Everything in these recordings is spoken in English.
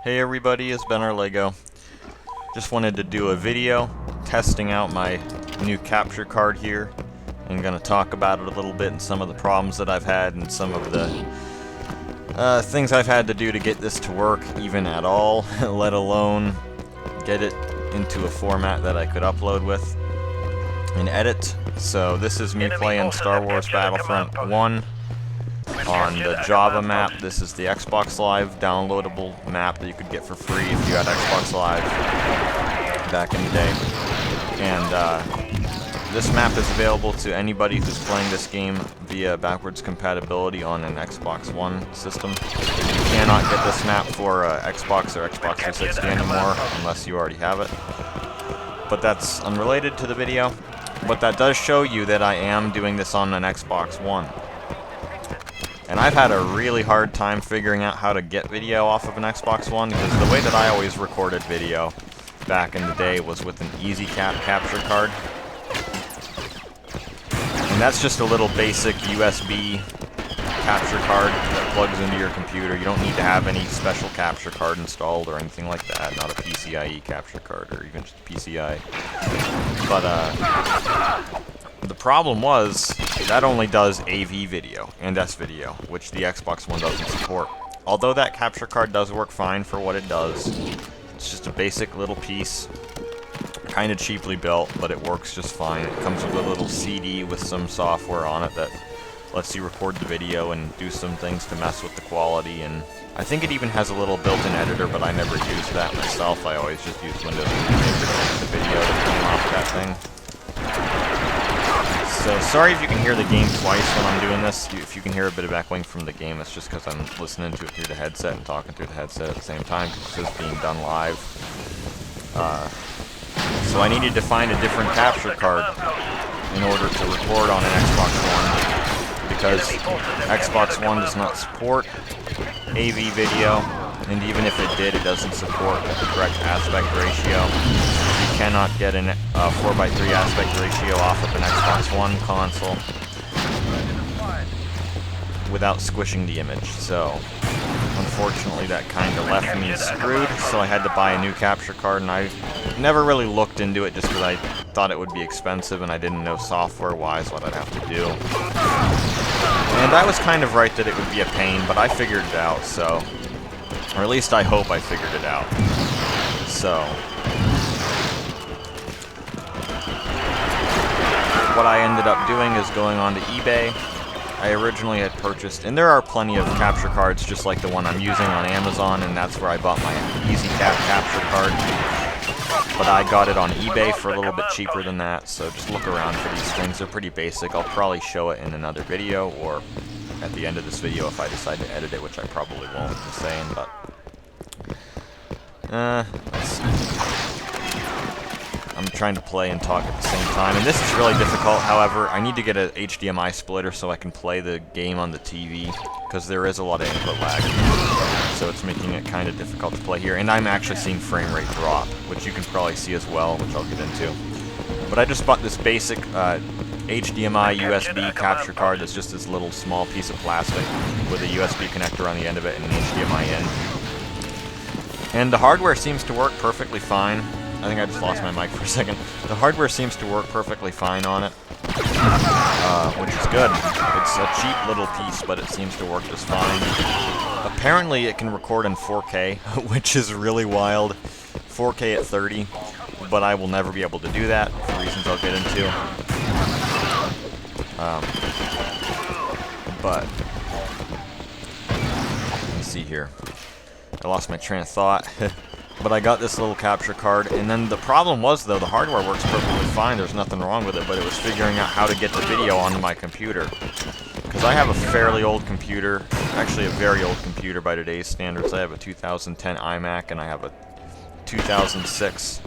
Hey everybody, it's Ben or Lego. Just wanted to do a video testing out my new capture card here. I'm going to talk about it a little bit and some of the problems that I've had and some of the things I've had to do to get this to work even at all, let alone get it into a format that I could upload with and edit. So this is me playing Star Wars Battlefront 1 on the Java map. This is the Xbox Live downloadable map that you could get for free if you had Xbox Live back in the day. And this map is available to anybody who's playing this game via backwards compatibility on an Xbox One system. You cannot get this map for Xbox or Xbox 360 anymore unless you already have it. But that's unrelated to the video. But that does show you that I am doing this on an Xbox One. And I've had a really hard time figuring out how to get video off of an Xbox One, because the way that I always recorded video back in the day was with an EasyCap capture card. And that's just a little basic USB capture card that plugs into your computer. You don't need to have any special capture card installed or anything like that, not a PCIe capture card or even just PCI. But the problem was that only does AV video and S video, which the Xbox One doesn't support. Although that capture card does work fine for what it does. It's just a basic little piece, kind of cheaply built, but it works just fine. It comes with a little CD with some software on it that lets you record the video and do some things to mess with the quality, and I think it even has a little built-in editor, but I never used that myself. I always just used Windows Movie Maker to edit the video that came off that thing. So sorry if you can hear the game twice when I'm doing this. If you can hear a bit of echoing from the game, it's just because I'm listening to it through the headset and talking through the headset at the same time, because this is being done live. So I needed to find a different capture card in order to record on an Xbox One, because Xbox One does not support AV video, and even if it did, it doesn't support the correct aspect ratio. You cannot get a 4:3 aspect ratio off of an Xbox One console without squishing the image. So unfortunately that kind of left me screwed, so I had to buy a new capture card, and I never really looked into it just because I thought it would be expensive and I didn't know software-wise what I'd have to do. And I was kind of right that it would be a pain, but I figured it out, so... Or at least I hope I figured it out. So... what I ended up doing is going on to eBay. I originally had purchased, and there are plenty of capture cards just like the one I'm using on Amazon, and that's where I bought my EasyCap capture card. But I got it on eBay for a little bit cheaper than that, so just look around for these things. They're pretty basic. I'll probably show it in another video, or at the end of this video if I decide to edit it, which I probably won't, I'm saying, but... let's see. I'm trying to play and talk at the same time, and this is really difficult. However, I need to get an HDMI splitter so I can play the game on the TV, because there is a lot of input lag, so it's making it kind of difficult to play here. And I'm actually seeing frame rate drop, which you can probably see as well, which I'll get into. But I just bought this basic HDMI USB capture card that's just this little small piece of plastic with a USB connector on the end of it and an HDMI in. And the hardware seems to work perfectly fine. I think I just lost my mic for a second. The hardware seems to work perfectly fine on it, which is good. It's a cheap little piece, but it seems to work just fine. Apparently it can record in 4K, which is really wild. 4K at 30, but I will never be able to do that for reasons I'll get into. But, let's see here. I lost my train of thought. But I got this little capture card, and then the problem was, though, the hardware works perfectly fine, there's nothing wrong with it, but it was figuring out how to get the video onto my computer. Because I have a fairly old computer, actually a very old computer by today's standards. I have a 2010 iMac, and I have a 2006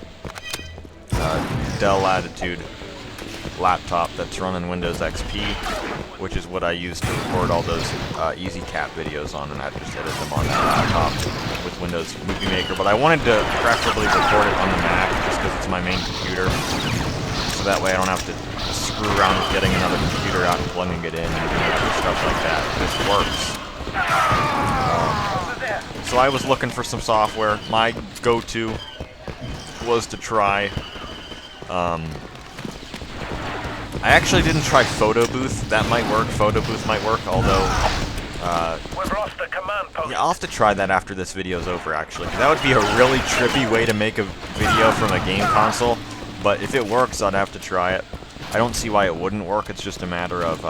Dell Latitude laptop that's running Windows XP, which is what I use to record all those EasyCap videos on, and I just edit them on that laptop with Windows Movie Maker. But I wanted to preferably record it on the Mac, just because it's my main computer, so that way I don't have to screw around with getting another computer out and plugging it in and doing other stuff like that. This works. So I was looking for some software. My go-to was to try... I actually didn't try Photo Booth. That might work. Photo Booth might work, although... We've lost the command post. Yeah, I'll have to try that after this video's over, actually. That would be a really trippy way to make a video from a game console. But if it works, I'd have to try it. I don't see why it wouldn't work. It's just a matter of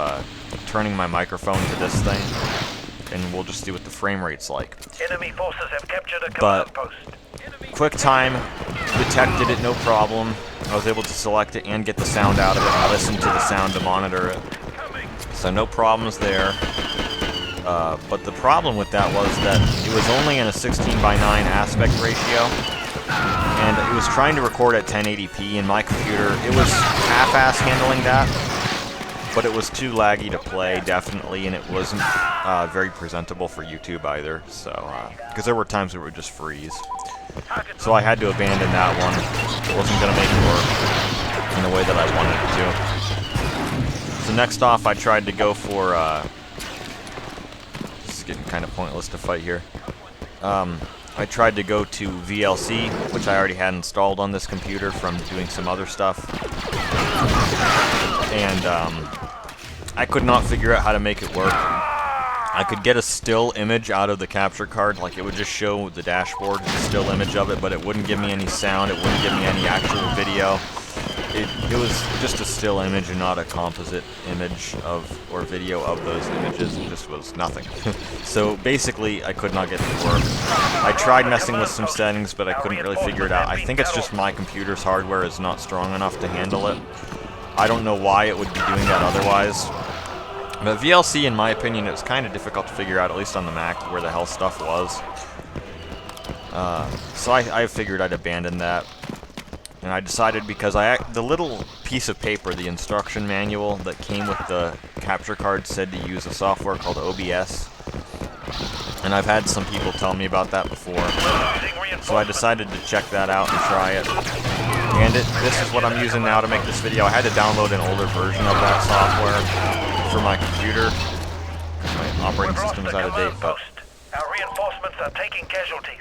turning my microphone to this thing. And we'll just see what the frame rate's like. Enemy forces have captured a command post. QuickTime detected it, no problem. I was able to select it and get the sound out of it and listen to the sound to monitor it. So no problems there. But the problem with that was that it was only in a 16:9 aspect ratio, and it was trying to record at 1080p in my computer. It was half-ass handling that, but it was too laggy to play, definitely, and it wasn't very presentable for YouTube either, so, because there were times where it would just freeze. So I had to abandon that one. It wasn't going to make it work in the way that I wanted it to. So next off, I tried to go for, this is getting kind of pointless to fight here. I tried to go to VLC, which I already had installed on this computer from doing some other stuff. And I could not figure out how to make it work. I could get a still image out of the capture card, like it would just show the dashboard, the still image of it, but it wouldn't give me any sound, it wouldn't give me any actual video. It was just a still image and not a composite image of, or video of those images. It just was nothing. So basically, I could not get it to work. I tried messing with some settings, but I couldn't really figure it out. I think it's just my computer's hardware is not strong enough to handle it. I don't know why it would be doing that otherwise. But VLC, in my opinion, it was kind of difficult to figure out, at least on the Mac, where the hell stuff was. So I figured I'd abandon that. And I decided, because the little piece of paper, the instruction manual that came with the capture card, said to use a software called OBS. And I've had some people tell me about that before. So I decided to check that out and try it. And this is what I'm using now to make this video. I had to download an older version of that software for my computer. My operating system is out of date, but our reinforcements are taking casualties.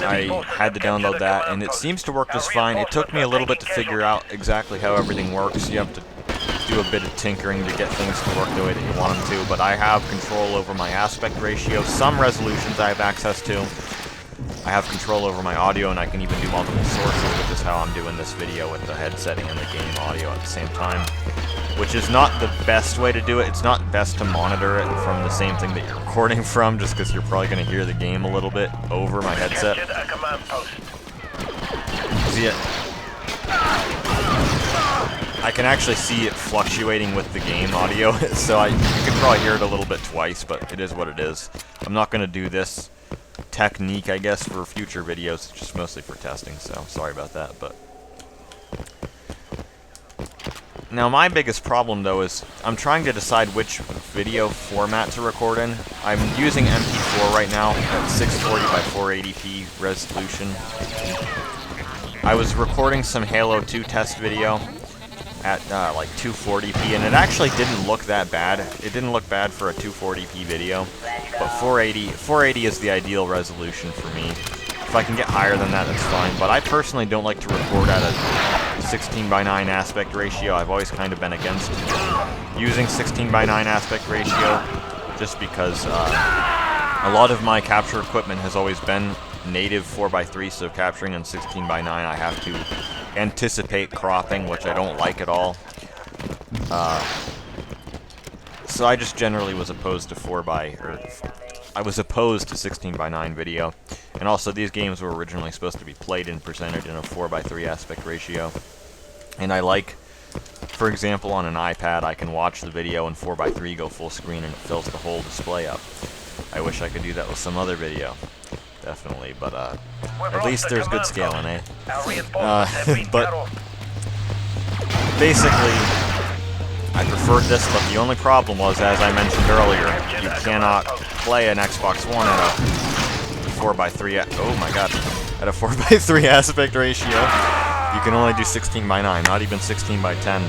I had to download that, and it seems to work just fine. It took me a little bit to figure out exactly how everything works. You have to do a bit of tinkering to get things to work the way that you want them to, but I have control over my aspect ratio. Some resolutions I have access to. I have control over my audio, and I can even do multiple sources, which is how I'm doing this video with the headset and the game audio at the same time. Which is not the best way to do it. It's not best to monitor it from the same thing that you're recording from, just because you're probably going to hear the game a little bit over my headset. See it? I can actually see it fluctuating with the game audio, so you can probably hear it a little bit twice, but it is what it is. I'm not going to do this technique, I guess, for future videos. It's just mostly for testing, so sorry about that. But now my biggest problem, though, is I'm trying to decide which video format to record in. I'm using MP4 right now at 640 by 480p resolution. I was recording some Halo 2 test video at like 240p, and it actually didn't look that bad. It didn't look bad for a 240p video, but 480 is the ideal resolution for me. If I can get higher than that, that's fine, but I personally don't like to record at a 16:9 aspect ratio. I've always kind of been against using 16:9 aspect ratio, just because a lot of my capture equipment has always been native 4:3, so capturing in 16:9 I have to anticipate cropping, which I don't like at all. So I just generally was opposed to I was opposed to 16:9 video, and also these games were originally supposed to be played and presented in a 4:3 aspect ratio. And I like, for example, on an iPad, I can watch the video in 4:3, go full screen, and it fills the whole display up. I wish I could do that with some other video, definitely, but at least there's good scaling, eh? But basically, I preferred this, but the only problem was, as I mentioned earlier, you cannot play an Xbox One at a 4:3, oh my god, at a 4:3 aspect ratio. You can only do 16:9, not even 16:10.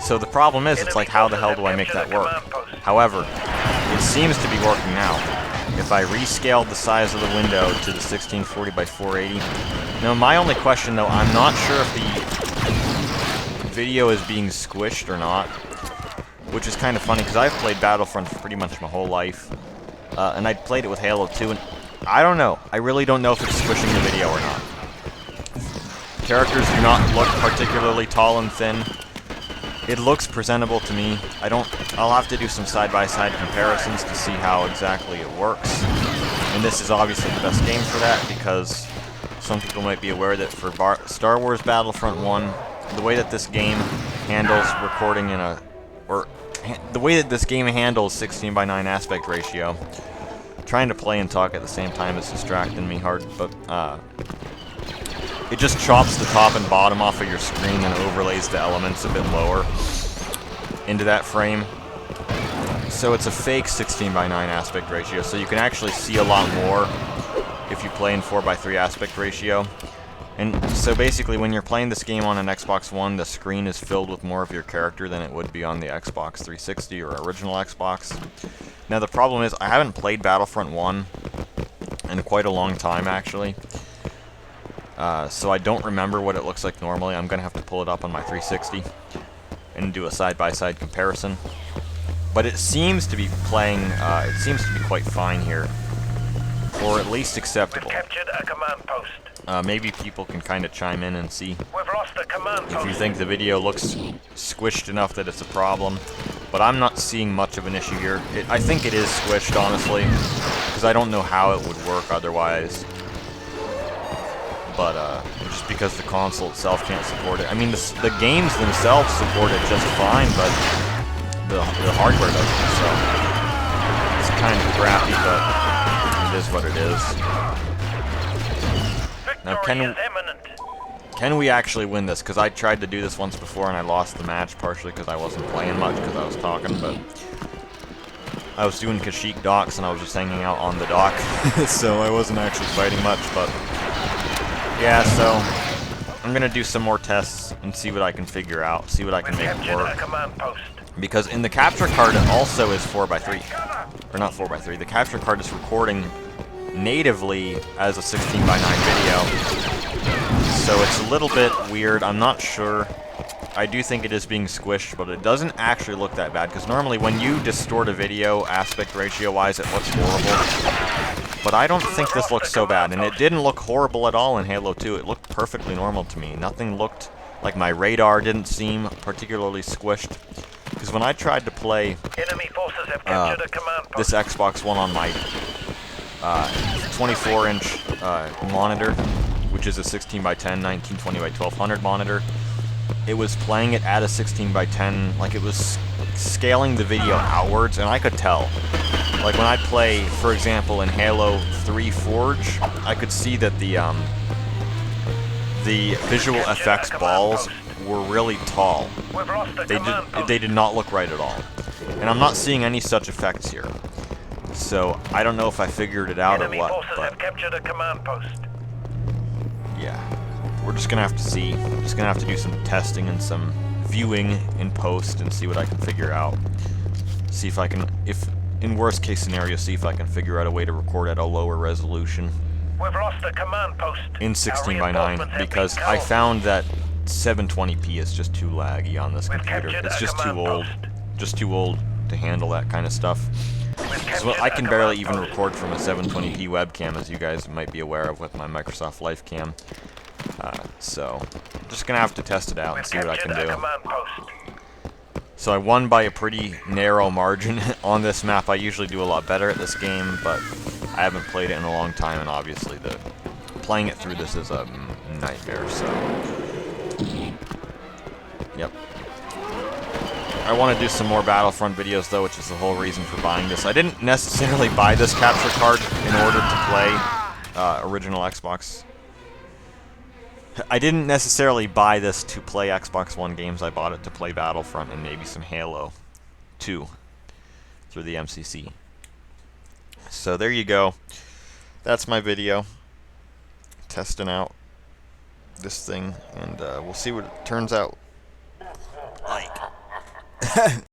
So the problem is, it's like, how the hell do I make that work? However, it seems to be working now. If I rescaled the size of the window to the 1640 by 480. Now, my only question, though, I'm not sure if the video is being squished or not, which is kind of funny, because I've played Battlefront for pretty much my whole life, and I played it with Halo 2, and I don't know. I really don't know if it's squishing the video or not. Characters do not look particularly tall and thin. It looks presentable to me. I'll have to do some side-by-side comparisons to see how exactly it works. And this is obviously the best game for that, because some people might be aware that for Star Wars Battlefront 1, the way that this game handles recording the way that this game handles 16:9 aspect ratio, trying to play and talk at the same time is distracting me hard, but it just chops the top and bottom off of your screen and overlays the elements a bit lower into that frame. So it's a fake 16:9 aspect ratio, so you can actually see a lot more if you play in 4:3 aspect ratio. And so basically when you're playing this game on an Xbox One, the screen is filled with more of your character than it would be on the Xbox 360 or original Xbox. Now the problem is, I haven't played Battlefront 1 in quite a long time, actually. So I don't remember what it looks like normally. I'm going to have to pull it up on my 360 and do a side-by-side comparison. But it seems to be playing, it seems to be quite fine here. Or at least acceptable. We've captured a command post. Maybe people can kind of chime in and see We've lost a command post. if you think the video looks squished enough that it's a problem. But I'm not seeing much of an issue here. I think it is squished, honestly, because I don't know how it would work otherwise. But just because the console itself can't support it. I mean, the games themselves support it just fine, but the hardware doesn't, so it's kind of crappy, but it is what it is. Now, can we actually win this? Because I tried to do this once before and I lost the match, partially because I wasn't playing much because I was talking, but I was doing Kashyyyk docks and I was just hanging out on the dock, so I wasn't actually fighting much, but yeah, so I'm going to do some more tests and see what I can figure out, see what I can make work. Because in the capture card it also is 4:3. Or not 4:3, the capture card is recording natively as a 16:9 video. So it's a little bit weird, I'm not sure. I do think it is being squished, but it doesn't actually look that bad, because normally when you distort a video aspect ratio wise it looks horrible. But I don't think this looks so bad, and it didn't look horrible at all in Halo 2. It looked perfectly normal to me. Nothing looked like my radar didn't seem particularly squished. Because when I tried to play this Xbox One on my 24-inch monitor, which is a 16:10, 1920 by 1200 monitor, it was playing it at a 16:10, like it was scaling the video outwards, and I could tell. Like when I play, for example, in Halo 3 Forge, I could see that the visual effects balls were really tall. They did not look right at all. And I'm not seeing any such effects here. So I don't know if I figured it out or what, but yeah, we're just gonna have to see. Just gonna have to do some testing and some viewing in post and see what I can figure out. See if I can, in worst case scenario, see if I can figure out a way to record at a lower resolution. We've lost the command post. In 16:9, because I found that 720p is just too laggy on this computer. It's just too old to handle that kind of stuff. So I can barely even record from a 720p webcam, as you guys might be aware of with my Microsoft LifeCam. So I'm just gonna have to test it out and see what I can do. So I won by a pretty narrow margin on this map. I usually do a lot better at this game, but I haven't played it in a long time, and obviously playing it through this is a nightmare, so yep. I want to do some more Battlefront videos, though, which is the whole reason for buying this. I didn't necessarily buy this capture card in order to play original Xbox. I didn't necessarily buy this to play Xbox One games. I bought it to play Battlefront and maybe some Halo 2 through the MCC. So there you go. That's my video. Testing out this thing, and we'll see what it turns out like.